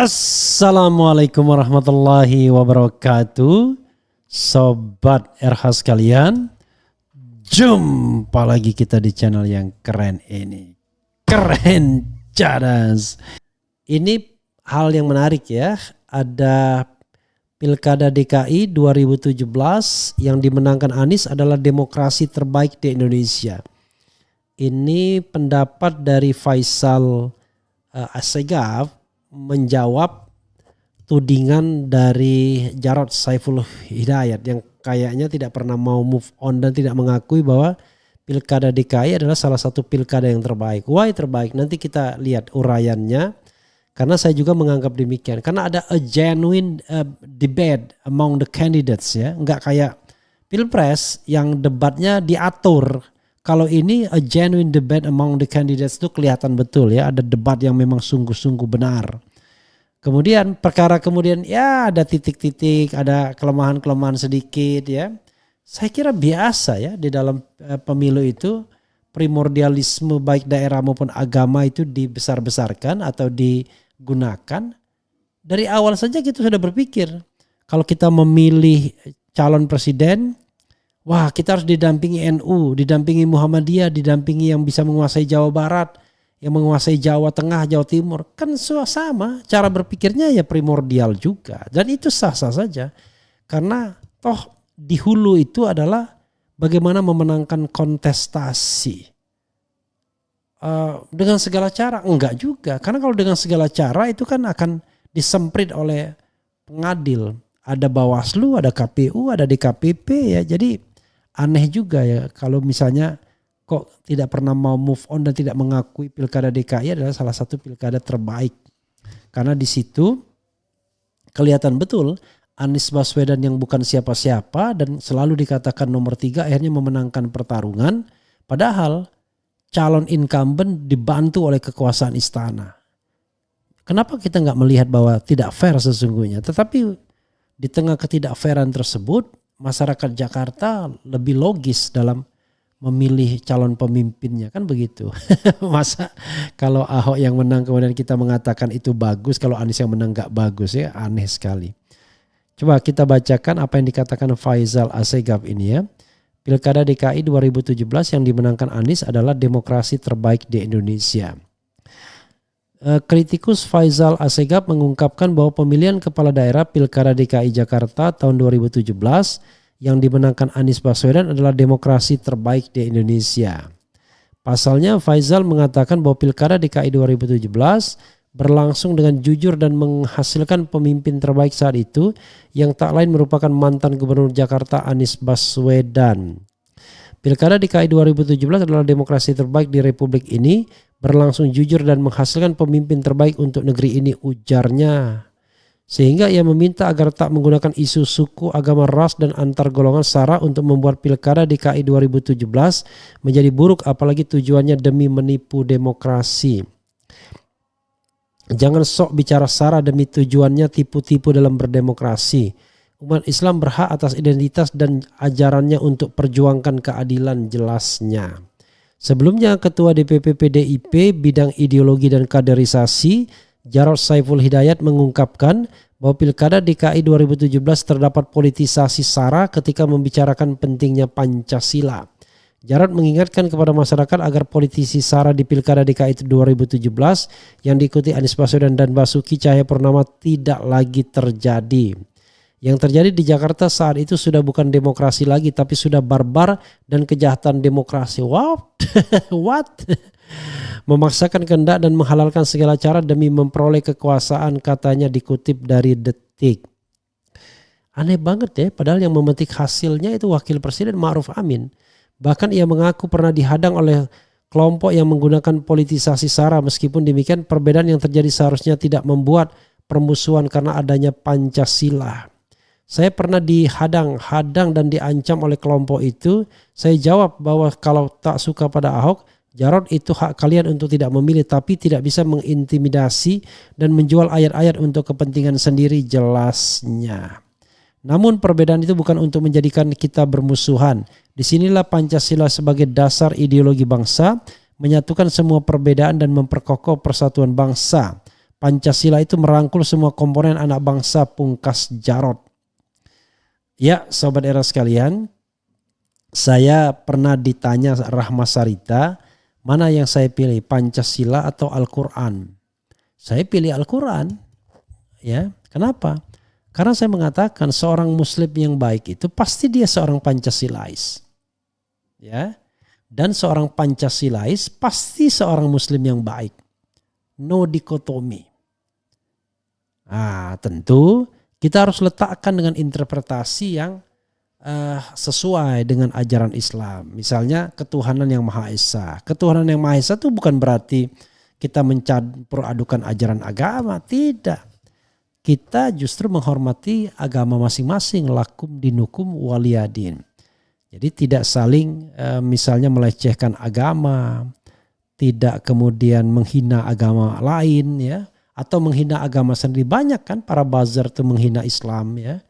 Assalamualaikum warahmatullahi wabarakatuh. Sobat RH sekalian, jumpa lagi kita di channel yang keren ini. Keren cadas. Ini hal yang menarik ya. Ada Pilkada DKI 2017 yang dimenangkan Anies adalah demokrasi terbaik di Indonesia. Ini pendapat dari Faisal Assegaf menjawab tudingan dari Jarod Saiful Hidayat yang kayaknya tidak pernah mau move on dan tidak mengakui bahwa Pilkada DKI adalah salah satu pilkada yang terbaik. Why terbaik? Nanti kita lihat uraiannya. Karena saya juga menganggap demikian. Karena ada a genuine debate among the candidates ya. Enggak kayak Pilpres yang debatnya diatur. Kalau ini a genuine debate among the candidates itu kelihatan betul ya. Ada debat yang memang sungguh-sungguh benar. Kemudian perkara kemudian ya ada titik-titik, ada kelemahan-kelemahan sedikit ya. Saya kira biasa ya di dalam pemilu itu primordialisme baik daerah maupun agama itu dibesar-besarkan atau digunakan. Dari awal saja kita sudah berpikir kalau kita memilih calon presiden, wah kita harus didampingi NU, didampingi Muhammadiyah, didampingi yang bisa menguasai Jawa Barat, yang menguasai Jawa Tengah, Jawa Timur. Kan sama, cara berpikirnya ya primordial juga. Dan itu sah-sah saja. Karena toh di hulu itu adalah bagaimana memenangkan kontestasi. Dengan segala cara? Enggak juga. Karena kalau dengan segala cara itu kan akan disemprit oleh pengadil. Ada Bawaslu, ada KPU, ada DKPP ya. Jadi aneh juga ya kalau misalnya kok tidak pernah mau move on dan tidak mengakui Pilkada DKI adalah salah satu pilkada terbaik. Karena di situ kelihatan betul Anies Baswedan yang bukan siapa-siapa dan selalu dikatakan nomor 3 akhirnya memenangkan pertarungan. Padahal calon incumbent dibantu oleh kekuasaan istana. Kenapa kita nggak melihat bahwa tidak fair sesungguhnya? Tetapi di tengah ketidakfairan tersebut masyarakat Jakarta lebih logis dalam memilih calon pemimpinnya, kan begitu. Masa kalau Ahok yang menang kemudian kita mengatakan itu bagus, kalau Anies yang menang gak bagus ya, aneh sekali. Coba kita bacakan apa yang dikatakan Faisal Assegaf ini ya. Pilkada DKI 2017 yang dimenangkan Anies adalah demokrasi terbaik di Indonesia. Kritikus Faisal Assegaf mengungkapkan bahwa pemilihan kepala daerah Pilkada DKI Jakarta tahun 2017 yang dimenangkan Anies Baswedan adalah demokrasi terbaik di Indonesia. Pasalnya Faisal mengatakan bahwa Pilkada DKI 2017 berlangsung dengan jujur dan menghasilkan pemimpin terbaik saat itu yang tak lain merupakan mantan Gubernur Jakarta Anies Baswedan. Pilkada DKI 2017 adalah demokrasi terbaik di Republik ini, berlangsung jujur dan menghasilkan pemimpin terbaik untuk negeri ini, ujarnya. Sehingga ia meminta agar tak menggunakan isu suku, agama, ras, dan antar golongan sara untuk membuat Pilkada DKI 2017 menjadi buruk apalagi tujuannya demi menipu demokrasi. Jangan sok bicara sara demi tujuannya tipu-tipu dalam berdemokrasi. Umat Islam berhak atas identitas dan ajarannya untuk perjuangkan keadilan, jelasnya. Sebelumnya Ketua DPP PDIP bidang ideologi dan kaderisasi Jarod Saiful Hidayat mengungkapkan bahwa Pilkada DKI 2017 terdapat politisasi sara ketika membicarakan pentingnya Pancasila. Jarod mengingatkan kepada masyarakat agar politisi sara di Pilkada DKI 2017 yang diikuti Anies Baswedan dan Basuki Cahayapurnama tidak lagi terjadi. Yang terjadi di Jakarta saat itu sudah bukan demokrasi lagi tapi sudah barbar dan kejahatan demokrasi. Wow, what? Memaksakan kehendak dan menghalalkan segala cara demi memperoleh kekuasaan, katanya dikutip dari Detik. Aneh banget ya, padahal yang memetik hasilnya itu Wakil Presiden Ma'ruf Amin. Bahkan ia mengaku pernah dihadang oleh kelompok yang menggunakan politisasi sara. Meskipun demikian perbedaan yang terjadi seharusnya tidak membuat permusuhan karena adanya Pancasila. Saya pernah dihadang dan diancam oleh kelompok itu. Saya jawab bahwa kalau tak suka pada Ahok, Jarod itu hak kalian untuk tidak memilih, tapi tidak bisa mengintimidasi dan menjual ayat-ayat untuk kepentingan sendiri, jelasnya. Namun perbedaan itu bukan untuk menjadikan kita bermusuhan. Disinilah Pancasila sebagai dasar ideologi bangsa, menyatukan semua perbedaan dan memperkokoh persatuan bangsa. Pancasila itu merangkul semua komponen anak bangsa pungkas Jarot. Ya, Sobat Era sekalian, saya pernah ditanya Rahma Sarita, mana yang saya pilih, Pancasila atau Al-Quran? Saya pilih Al-Quran. Ya, kenapa? Karena saya mengatakan seorang Muslim yang baik itu pasti dia seorang Pancasilais. Ya, dan seorang Pancasilais pasti seorang Muslim yang baik. No dikotomi. Nah, tentu kita harus letakkan dengan interpretasi yang sesuai dengan ajaran Islam. Misalnya ketuhanan yang Maha Esa. Ketuhanan yang Maha Esa itu bukan berarti kita mencampur adukan ajaran agama. Tidak. Kita justru menghormati agama masing-masing. Lakum dinukum waliyadin. Jadi tidak saling misalnya melecehkan agama. Tidak kemudian menghina agama lain ya. Atau menghina agama sendiri. Banyak kan para buzzer itu menghina Islam ya.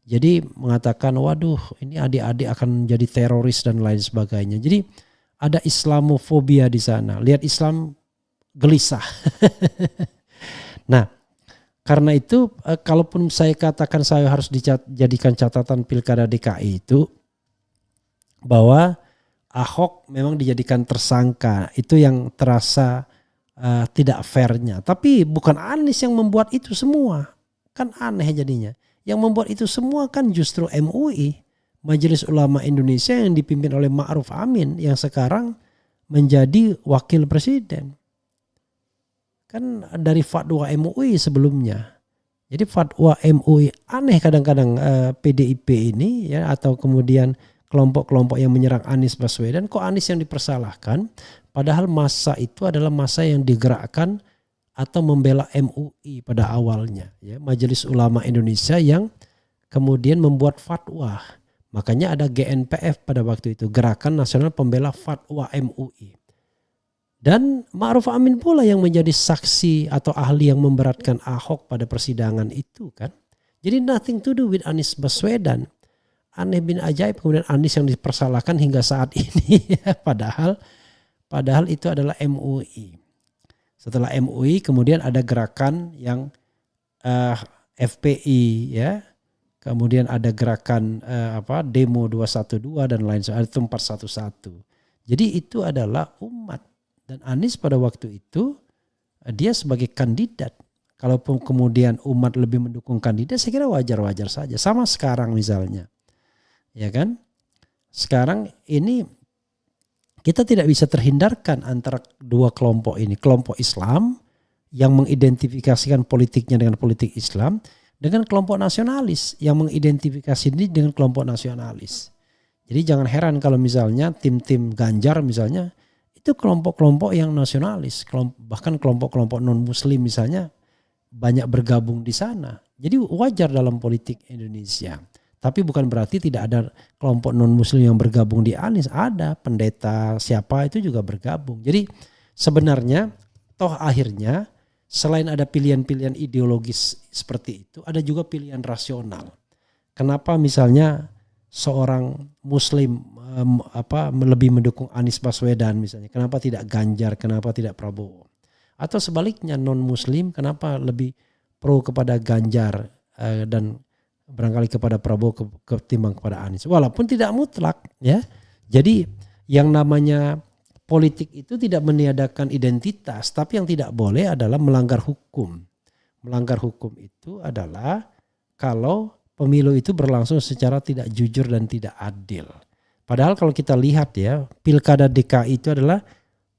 Jadi mengatakan waduh ini adik-adik akan menjadi teroris dan lain sebagainya. Jadi ada Islamofobia di sana. Lihat Islam gelisah. Nah karena itu kalaupun saya katakan saya harus dijadikan catatan Pilkada DKI itu. Bahwa Ahok memang dijadikan tersangka. Itu yang terasa tidak fairnya. Tapi bukan Anies yang membuat itu semua. Kan aneh jadinya. Yang membuat itu semua kan justru MUI, Majelis Ulama Indonesia yang dipimpin oleh Ma'ruf Amin yang sekarang menjadi wakil presiden. Kan dari fatwa MUI sebelumnya. Jadi fatwa MUI aneh kadang-kadang PDIP ini ya atau kemudian kelompok-kelompok yang menyerang Anies Baswedan kok Anies yang dipersalahkan padahal masa itu adalah masa yang digerakkan atau membela MUI pada awalnya ya Majelis Ulama Indonesia yang kemudian membuat fatwa. Makanya ada GNPF pada waktu itu, Gerakan Nasional Pembela Fatwa MUI. Dan Ma'ruf Amin pula yang menjadi saksi atau ahli yang memberatkan Ahok pada persidangan itu kan. Jadi nothing to do with Anies Baswedan. Aneh bin ajaib kemudian Anies yang dipersalahkan hingga saat ini ya, padahal itu adalah MUI. Setelah MUI kemudian ada gerakan yang FPI ya. Kemudian ada gerakan demo 212 dan lain sebagainya itu 411. Jadi itu adalah umat dan Anies pada waktu itu dia sebagai kandidat. Kalaupun kemudian umat lebih mendukung kandidat saya kira wajar-wajar saja. Sama sekarang misalnya. Ya kan? Sekarang ini kita tidak bisa terhindarkan antara dua kelompok ini. Kelompok Islam yang mengidentifikasikan politiknya dengan politik Islam. Dengan kelompok nasionalis yang mengidentifikasi ini dengan kelompok nasionalis. Jadi jangan heran kalau misalnya tim-tim Ganjar misalnya. Itu kelompok-kelompok yang nasionalis. Bahkan kelompok-kelompok non-muslim misalnya banyak bergabung di sana. Jadi wajar dalam politik Indonesia. Tapi bukan berarti tidak ada kelompok non-muslim yang bergabung di Anies. Ada pendeta siapa itu juga bergabung. Jadi sebenarnya toh akhirnya selain ada pilihan-pilihan ideologis seperti itu, ada juga pilihan rasional. Kenapa misalnya seorang muslim lebih mendukung Anies Baswedan misalnya. Kenapa tidak Ganjar, kenapa tidak Prabowo. Atau sebaliknya non-muslim kenapa lebih pro kepada Ganjar dan barangkali kepada Prabowo ketimbang kepada Anies. Walaupun tidak mutlak ya. Jadi yang namanya politik itu tidak meniadakan identitas. Tapi yang tidak boleh adalah melanggar hukum. Melanggar hukum itu adalah kalau pemilu itu berlangsung secara tidak jujur dan tidak adil. Padahal kalau kita lihat ya, Pilkada DKI itu adalah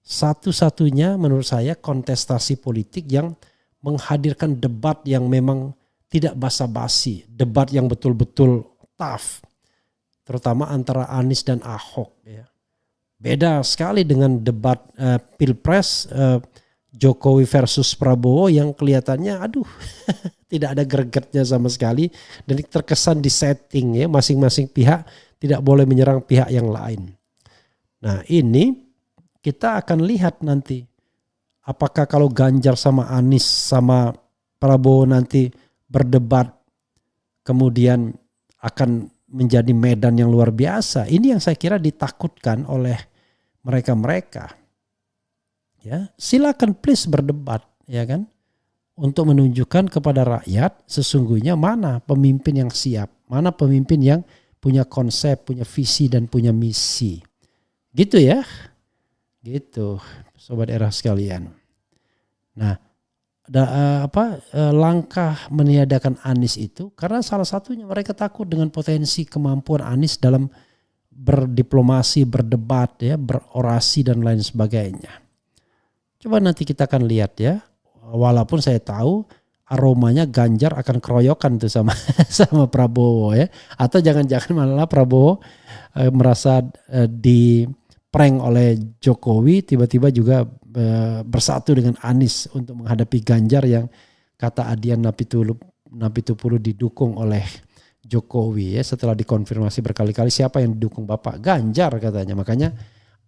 satu-satunya menurut saya kontestasi politik yang menghadirkan debat yang memang tidak basa-basi, debat yang betul-betul tough, terutama antara Anies dan Ahok. Ya. Beda sekali dengan debat Pilpres Jokowi versus Prabowo yang kelihatannya tidak ada gregetnya sama sekali dan terkesan di setting ya, masing-masing pihak tidak boleh menyerang pihak yang lain. Nah ini kita akan lihat nanti apakah kalau Ganjar sama Anies sama Prabowo nanti berdebat kemudian akan menjadi medan yang luar biasa. Ini yang saya kira ditakutkan oleh mereka-mereka. Ya, silakan please berdebat, ya kan? untuk menunjukkan kepada rakyat sesungguhnya mana pemimpin yang siap, mana pemimpin yang punya konsep, punya visi dan punya misi. Gitu ya. Gitu, sobat era sekalian. Nah, langkah meniadakan Anies itu karena salah satunya mereka takut dengan potensi kemampuan Anies dalam berdiplomasi, berdebat ya, berorasi dan lain sebagainya. Coba nanti kita akan lihat ya. Walaupun saya tahu aromanya Ganjar akan keroyokan tuh sama sama Prabowo ya. Atau jangan-jangan malah Prabowo merasa di prank oleh Jokowi, tiba-tiba juga bersatu dengan Anies untuk menghadapi Ganjar yang kata Adian Napitupulu didukung oleh Jokowi ya. Setelah dikonfirmasi berkali-kali siapa yang didukung Bapak, Ganjar katanya. Makanya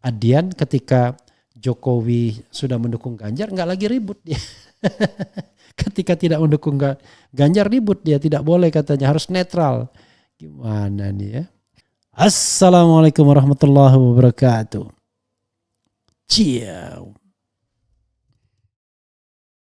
Adian ketika Jokowi sudah mendukung Ganjar nggak lagi ribut dia. Ketika tidak mendukung Ganjar ribut dia, tidak boleh katanya, harus netral. Gimana nih ya? Assalamualaikum warahmatullahi wabarakatuh. Ciao.